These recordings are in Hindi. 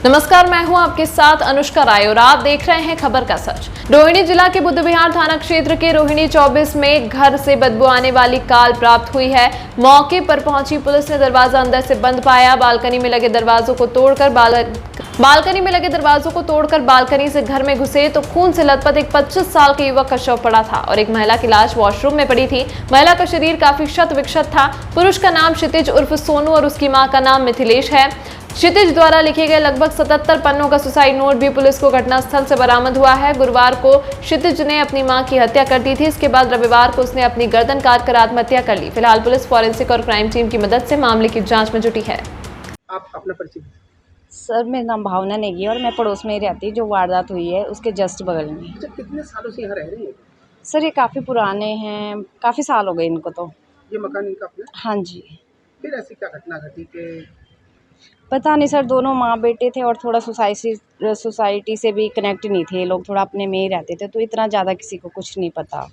नमस्कार, मैं हूं आपके साथ अनुष्का राय और आप देख रहे हैं खबर का सच। रोहिणी जिला के बुद्ध विहार थाना क्षेत्र के रोहिणी 24 में घर से बदबू आने वाली कॉल प्राप्त हुई है। मौके पर पहुंची पुलिस ने दरवाजा अंदर से बंद पाया। बालकनी में लगे दरवाजों को तोड़कर बालकनी से घर में घुसे तो खून से लथपथ एक 25 साल के युवक का शव पड़ा था और एक महिला की लाश वॉशरूम में पड़ी थी। महिला का शरीर काफी क्षत विक्षत था। पुरुष का नाम क्षितिज उर्फ सोनू और उसकी मां का नाम मिथिलेश है। क्षितिज द्वारा लिखे गए लगभग 77 पन्नों का सुसाइड नोट भी पुलिस को घटनास्थल से बरामद हुआ है। गुरुवार को क्षितिज ने अपनी मां की हत्या कर दी थी। इसके बाद रविवार को उसने अपनी गर्दन काटकर आत्महत्या कर ली। फिलहाल पुलिस फॉरेंसिक और क्राइम टीम की मदद से मामले की जांच में जुटी है। आप अपना परिचय? सर, मेरा नाम भावना नेगी और मैं पड़ोस में ही रहती जो वारदात हुई है उसके जस्ट बगल में। अच्छा, कितने सालों से यहाँ रह रही है? सर, ये काफ़ी पुराने हैं, काफ़ी साल हो गए इनको तो। ये मकान इनका अपना? हाँ जी। फिर ऐसी क्या घटना घटी कि? पता नहीं सर, दोनों माँ बेटे थे और थोड़ा सोसाइटी से भी कनेक्ट नहीं थे। ये लोग थोड़ा अपने में ही रहते थे तो इतना ज़्यादा किसी को कुछ नहीं पता।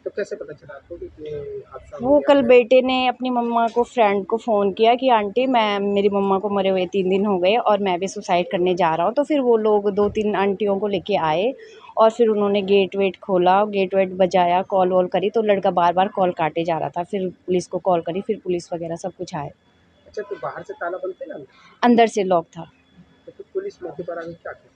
तो कैसे पता चला आपको कि ये हादसा हो वो गया कल है? बेटे ने अपनी मम्मा को फ्रेंड को फ़ोन किया कि आंटी मेरी मम्मा को मरे हुए 3 दिन हो गए और मैं भी सुसाइड करने जा रहा हूँ। तो फिर वो लोग 2-3 आंटियों को लेके आए और फिर उन्होंने गेट वेट खोला, गेट वेट बजाया, कॉल वॉल करी तो लड़का बार-बार कॉल काटे जा रहा था। फिर पुलिस को कॉल करी, फिर पुलिस वगैरह सब कुछ आए। अच्छा, तो बाहर से ताला बंद थे ना? अंदर से लॉक था। तो फिर पुलिस मौके पर आके क्या किया?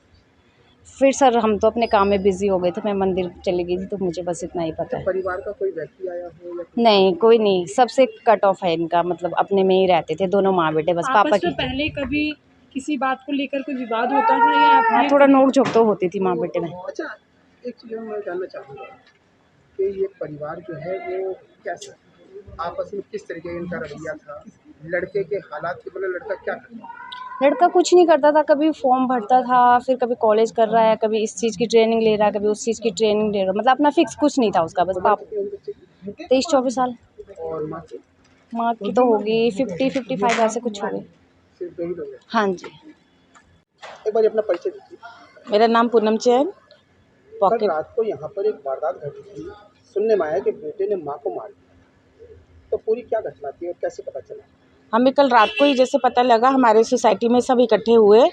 फिर सर हम तो अपने काम में बिज़ी हो गए थे, मैं मंदिर चली गई थी तो मुझे बस इतना ही पता अच्छा, है। परिवार का कोई व्यक्ति आया हो या नहीं, कोई नहीं, सबसे कट ऑफ है इनका, मतलब अपने में ही रहते थे दोनों माँ बेटे, बस पापा आपस की। में पहले कभी किसी बात को लेकर कोई विवाद होता था या हाँ, ये थोड़ा नोक-झोंक तो होती थी माँ बेटे में। अच्छा, एक चीज़ मैं जानना चाहूँगा कि ये परिवार जो है वो कैसा, आपस में किस तरीके का इनका रवैया था? लड़के के हालात के मतलब लड़का क्या करता था? लड़का कुछ नहीं करता था, कभी फॉर्म भरता था, फिर कभी कॉलेज कर रहा है, कभी इस चीज़ की ट्रेनिंग ले रहा है, कभी उस चीज़ की ट्रेनिंग ले रहा है, मतलब अपना फिक्स कुछ नहीं था उसका, बस उम्र कितनी होगी बच्चे की? 23-24 साल। और माँ की? माँ की तो होगी 50-55 ऐसे कुछ होगी। सिर्फ 2 ही लोग हैं। हाँ जी। एक बार अपना परिचय दीजिए। मेरा नाम पूनम चैन, कल पॉकेट। रात को यहाँ पर एक वारदात घटी थी। सुनने में आया कि बेटे ने माँ को मार दिया। तो पूरी क्या घटना थी और कैसे पता चला? हमें कल रात को ही जैसे पता लगा, हमारे सोसाइटी में सब इकट्ठे हुए।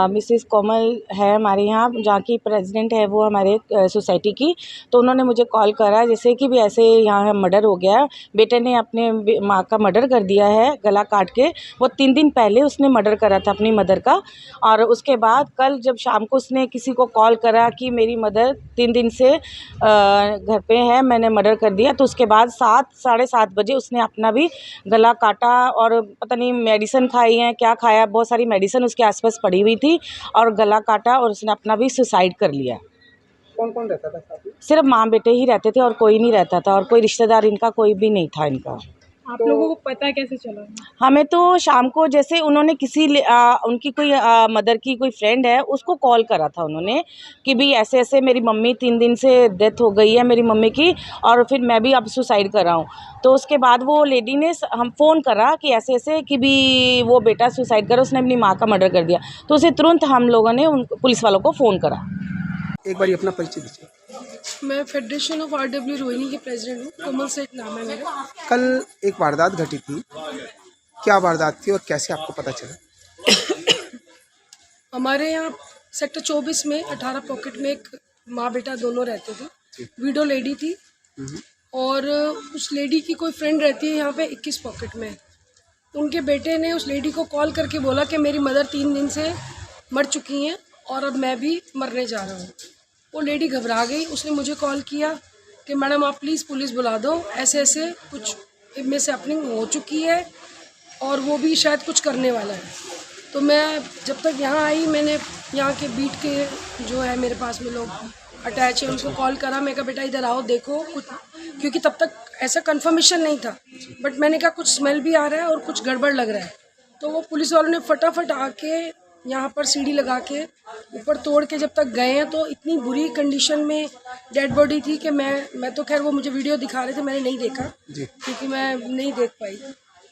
मिसेस कोमल है हमारे यहाँ, जहाँ की प्रेसिडेंट है वो हमारे सोसाइटी की, तो उन्होंने मुझे कॉल करा जैसे कि भी ऐसे यहाँ मर्डर हो गया, बेटे ने अपने माँ का मर्डर कर दिया है गला काट के। वो 3 दिन पहले उसने मर्डर करा था अपनी मदर का, और उसके बाद कल जब शाम को उसने किसी को कॉल करा कि मेरी मदर 3 दिन से घर पे है, मैंने मर्डर कर दिया, तो उसके बाद 7 साढ़े 7 बजे उसने अपना भी गला काटा और पता नहीं मेडिसिन खाई है क्या खाया, बहुत सारी मेडिसिन उसके आसपास पड़ी हुई थी और गला काटा और उसने अपना भी सुसाइड कर लिया। कौन कौन रहता था साथ में? सिर्फ माँ बेटे ही रहते थे और कोई नहीं रहता था, और कोई रिश्तेदार इनका कोई भी नहीं था इनका। आप लोगों को पता कैसे चला? हमें तो शाम को जैसे उन्होंने उनकी कोई मदर की कोई फ्रेंड है उसको कॉल करा था उन्होंने कि भाई ऐसे ऐसे मेरी मम्मी 3 दिन से डेथ हो गई है मेरी मम्मी की, और फिर मैं भी अब सुसाइड कर रहा हूँ। तो उसके बाद वो लेडी ने हम फ़ोन करा कि ऐसे ऐसे कि भी वो बेटा सुसाइड करा, उसने अपनी माँ का मर्डर कर दिया, तो उसे तुरंत हम लोगों ने उन पुलिस वालों को फ़ोन करा। एक बार अपना परिचय दीजिए। मैं फेडरेशन ऑफ RW रोहिणी की प्रेसिडेंट हूँ, कोमल सेठ नाम है मेरा। कल एक वारदात घटी थी, क्या वारदात थी और कैसे आपको पता चला? हमारे यहाँ सेक्टर 24 में 18 पॉकेट में एक माँ बेटा दोनों रहते थे। विडो लेडी थी और उस लेडी की कोई फ्रेंड रहती है यहाँ पे 21 पॉकेट में। उनके बेटे ने उस लेडी को कॉल करके बोला कि मेरी मदर 3 दिन से मर चुकी हैं और अब मैं भी मरने जा रहा हूँ। वो लेडी घबरा गई, उसने मुझे कॉल किया कि मैडम आप प्लीज़ पुलिस बुला दो, ऐसे ऐसे कुछ मिस हैपनिंग हो चुकी है और वो भी शायद कुछ करने वाला है। तो मैं जब तक यहाँ आई, मैंने यहाँ के बीट के जो है मेरे पास में लोग अटैच है उनको कॉल करा। मैं कहा बेटा इधर आओ देखो कुछ, क्योंकि तब तक ऐसा कंफर्मेशन नहीं था, बट मैंने कहा कुछ स्मेल भी आ रहा है और कुछ गड़बड़ लग रहा है। तो वो पुलिस वालों ने फटाफट आके यहाँ पर सीढ़ी लगा के ऊपर तोड़ के जब तक गए हैं तो इतनी बुरी कंडीशन में डेड बॉडी थी कि मैं तो खैर वो मुझे वीडियो दिखा रहे थे, मैंने नहीं देखा क्योंकि मैं नहीं देख पाई।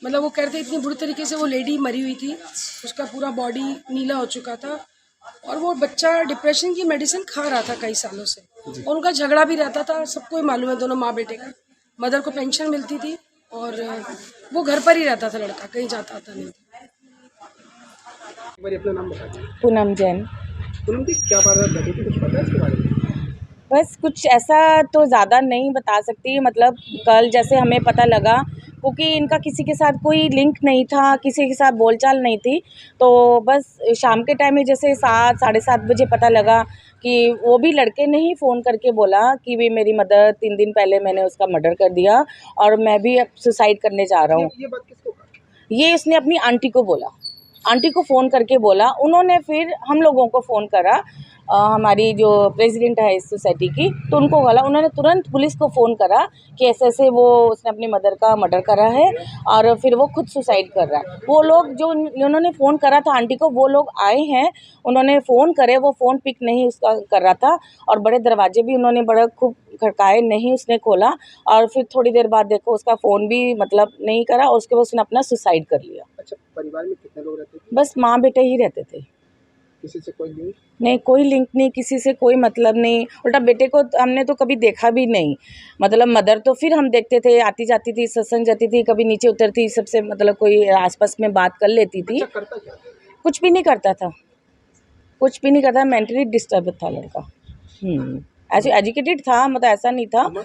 मतलब वो कह रहे थे इतनी बुरी तरीके से वो लेडी मरी हुई थी, उसका पूरा बॉडी नीला हो चुका था और वो बच्चा डिप्रेशन की मेडिसिन खा रहा था कई सालों से और उनका झगड़ा भी रहता था, सबको ही मालूम है दोनों माँ बेटे का। मदर को पेंशन मिलती थी और वो घर पर ही रहता था, लड़का कहीं जाता था नहीं। एक बार अपना नाम बता दें। पूनम जैन। पूनम जी, क्या बात घटी थी, कुछ पता है इसके बारे में? बस कुछ ऐसा तो ज़्यादा नहीं बता सकती, मतलब कल जैसे हमें पता लगा, क्योंकि इनका किसी के साथ कोई लिंक नहीं था, किसी के साथ बोलचाल नहीं थी, तो बस शाम के टाइम में जैसे 7 साढ़े 7 बजे पता लगा कि वो भी लड़के ने ही फ़ोन करके बोला कि भी मेरी मदर 3 दिन पहले मैंने उसका मर्डर कर दिया और मैं भी अब सुसाइड करने जा रहा हूँ। ये बात किसको कहा? ये इसने अपनी आंटी को बोला, आंटी को फ़ोन करके बोला। उन्होंने फिर हम लोगों को फ़ोन करा, हमारी जो प्रेसिडेंट है इस सोसाइटी की, तो उनको बोला, उन्होंने तुरंत पुलिस को फ़ोन करा कि ऐसे-ऐसे वो उसने अपनी मदर का मर्डर करा है और फिर वो खुद सुसाइड कर रहा है। वो लोग जो उन्होंने फ़ोन करा था आंटी को, वो लोग आए हैं, उन्होंने फ़ोन करे, वो फ़ोन पिक नहीं उसका कर रहा था और बड़े दरवाजे भी उन्होंने बड़ा खूब खड़काए, नहीं उसने खोला और फिर थोड़ी देर बाद देखो उसका फ़ोन भी मतलब नहीं करा और उसके बाद उसने अपना सुसाइड कर लिया। अच्छा, परिवार में कितने लोग रहते थे? बस माँ बेटे ही रहते थे। किसी से कोई लिंक? नहीं, कोई लिंक नहीं, किसी से कोई मतलब नहीं। उल्टा बेटे को हमने तो कभी देखा भी नहीं। मतलब मदर तो फिर हम देखते थे, आती जाती थी, सत्संग जाती थी, कभी नीचे उतरती, सबसे मतलब कोई आस-पास में बात कर लेती थी। अच्छा, करता क्या था? कुछ भी नहीं करता था, कुछ भी नहीं करता, मेंटली डिस्टर्ब था लड़का। ऐसे एजुकेटेड था, मतलब ऐसा नहीं था। उम्र?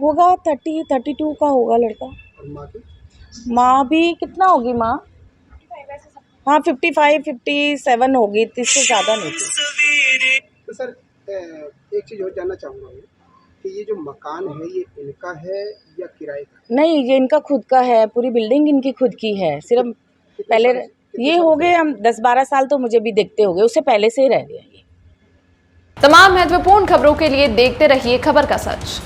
होगा 30-32 का होगा लड़का। और माँ की? माँ भी कितना होगी माँ? हाँ, 55-57 होगी, इससे ज़्यादा नहीं थी। तो सर, एक चीज़ और जानना चाहूँगा मैं कि ये जो मकान है, ये इनका है या किराए का है? नहीं, ये इनका खुद का है, पूरी बिल्डिंग इनकी खुद की है। सिर्फ कितने पहले साल- कितने ये साल हो से? गए हम 10-12 साल तो मुझे भी देखते हो गए, उससे पहले से ही रह रहे हैं ये। तमाम महत्वपूर्ण खबरों के लिए देखते रहिए खबर का सच।